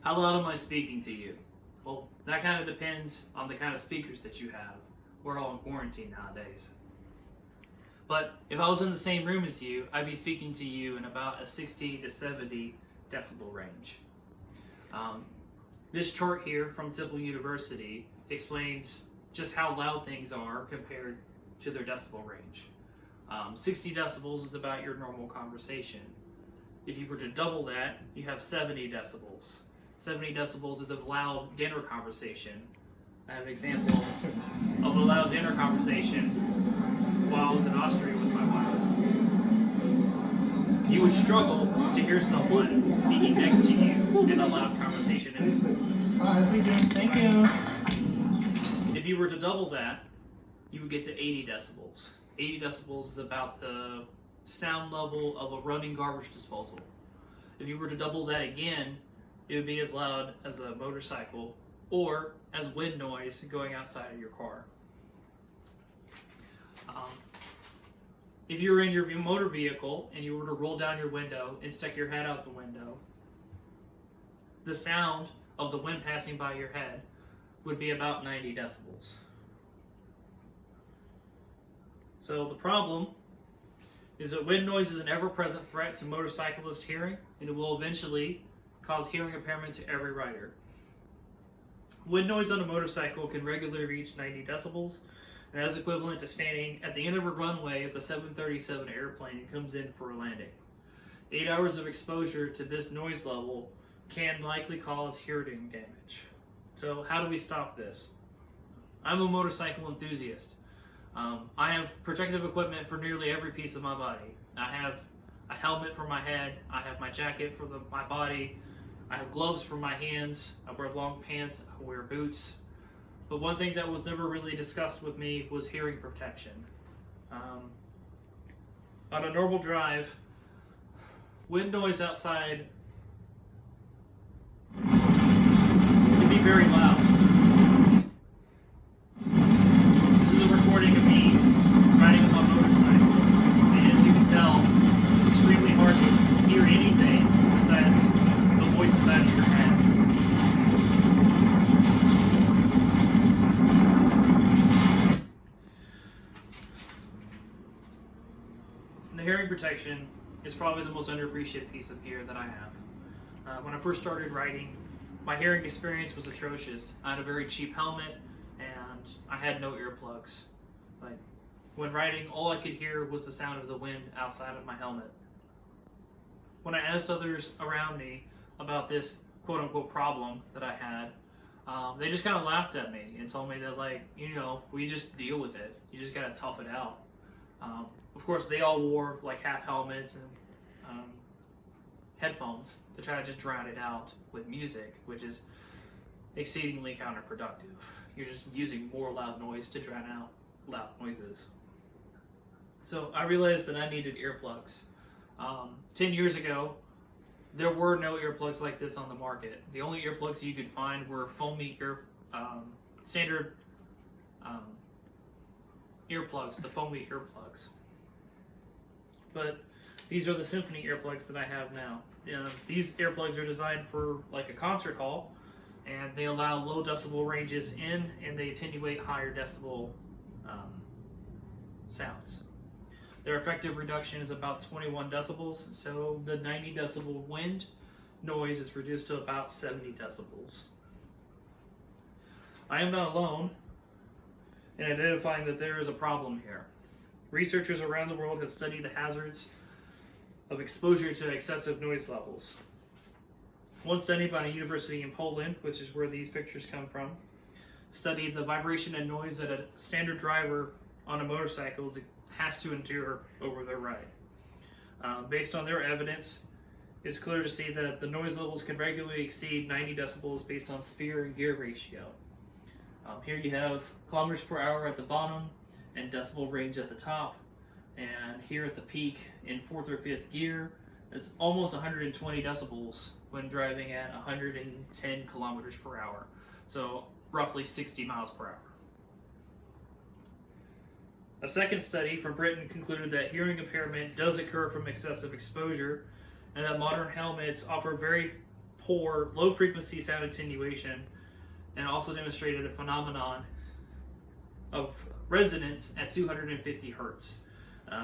How loud am I speaking to you? Well, that kind of depends on the kind of speakers that you have. We're all in quarantine nowadays. But if I was in the same room as you, I'd be speaking to you in about a 60 to 70 decibel range. This chart here from Temple University explains just how loud things are compared to their decibel range. 60 decibels is about your normal conversation. If you were to double that, you have 70 decibels. 70 decibels is a loud dinner conversation. I have an example of a loud dinner conversation while I was in Austria with my wife. You would struggle to hear someone speaking next to you in a loud conversation. Thank you. If you were to double that, you would get to 80 decibels. 80 decibels is about the sound level of a running garbage disposal. If you were to double that again, it would be as loud as a motorcycle or as wind noise going outside of your car. If you were in your motor vehicle and you were to roll down your window and stick your head out the window, the sound of the wind passing by your head would be about 90 decibels. So the problem is that wind noise is an ever-present threat to motorcyclist hearing, and it will eventually cause hearing impairment to every rider. Wind noise on a motorcycle can regularly reach 90 decibels, and that is equivalent to standing at the end of a runway as a 737 airplane comes in for a landing. 8 hours of exposure to this noise level can likely cause hearing damage. So how do we stop this? I'm a motorcycle enthusiast. I have protective equipment for nearly every piece of my body. I have a helmet for my head, I have my jacket for my body, I have gloves for my hands, I wear long pants, I wear boots. But one thing that was never really discussed with me was hearing protection. On a normal drive, wind noise outside can be very loud. This is a recording of me riding on a motorcycle, and as you can tell, it's extremely hard to hear anything besides the voice inside of your head. And the hearing protection is probably the most underappreciated piece of gear that I have. When I first started riding, my hearing experience was atrocious. I had a very cheap helmet, and I had no earplugs. Like, when riding, all I could hear was the sound of the wind outside of my helmet. When I asked others around me about this quote-unquote problem that I had, they just kind of laughed at me and told me that, like, we just deal with it. You just gotta tough it out. Of course, they all wore like half helmets and headphones to try to just drown it out with music, which is exceedingly counterproductive. You're just using more loud noise to drown out loud noises. So I realized that I needed earplugs. 10 years ago, there were no earplugs like this on the market. The only earplugs you could find were foamy standard earplugs, the foamy earplugs. But these are the symphony earplugs that I have now. These earplugs are designed for like a concert hall, and they allow low decibel ranges in, and they attenuate higher decibel sounds. Their effective reduction is about 21 decibels, so the 90 decibel wind noise is reduced to about 70 decibels. I am not alone in identifying that there is a problem here. Researchers around the world have studied the hazards of exposure to excessive noise levels. One study by a university in Poland, which is where these pictures come from, studied the vibration and noise that a standard driver on a motorcycle has to endure over their ride. Based on their evidence, it's clear to see that the noise levels can regularly exceed 90 decibels based on speed and gear ratio. Here you have kilometers per hour at the bottom and decibel range at the top, and here at the peak in 4th or 5th gear, it's almost 120 decibels when driving at 110 kilometers per hour, so roughly 60 miles per hour. A second study from Britain concluded that hearing impairment does occur from excessive exposure, and that modern helmets offer very poor low frequency sound attenuation, and also demonstrated a phenomenon of resonance at 250 hertz.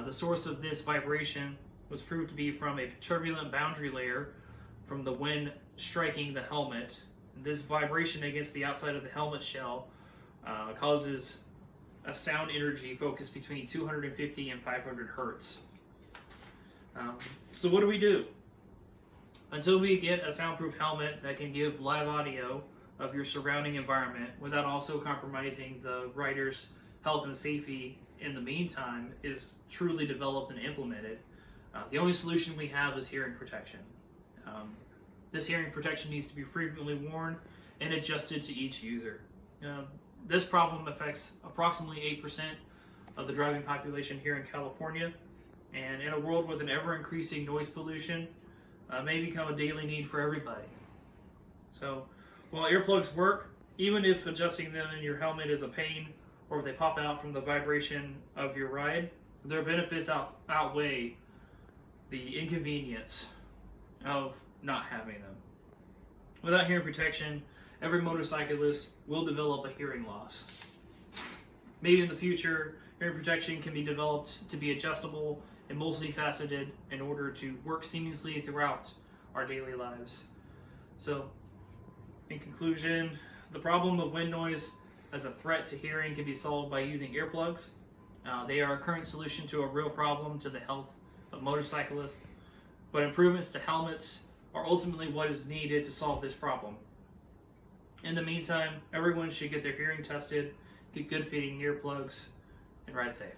The source of this vibration was proved to be from a turbulent boundary layer from the wind striking the helmet. This vibration against the outside of the helmet shell causes a sound energy focused between 250 and 500 hertz. So what do we do? Until we get a soundproof helmet that can give live audio of your surrounding environment without also compromising the rider's health and safety in the meantime is truly developed and implemented, the only solution we have is hearing protection. This hearing protection needs to be frequently worn and adjusted to each user. This problem affects approximately 8% of the driving population here in California, and in a world with an ever-increasing noise pollution, may become a daily need for everybody. So, while earplugs work, even if adjusting them in your helmet is a pain or if they pop out from the vibration of your ride, their benefits outweigh the inconvenience of not having them. Without hearing protection, every motorcyclist will develop a hearing loss. Maybe in the future, hearing protection can be developed to be adjustable and multifaceted in order to work seamlessly throughout our daily lives. So, in conclusion, the problem of wind noise as a threat to hearing can be solved by using earplugs. They are a current solution to a real problem to the health of motorcyclists, but improvements to helmets are ultimately what is needed to solve this problem. In the meantime, everyone should get their hearing tested, get good fitting earplugs, and ride safe.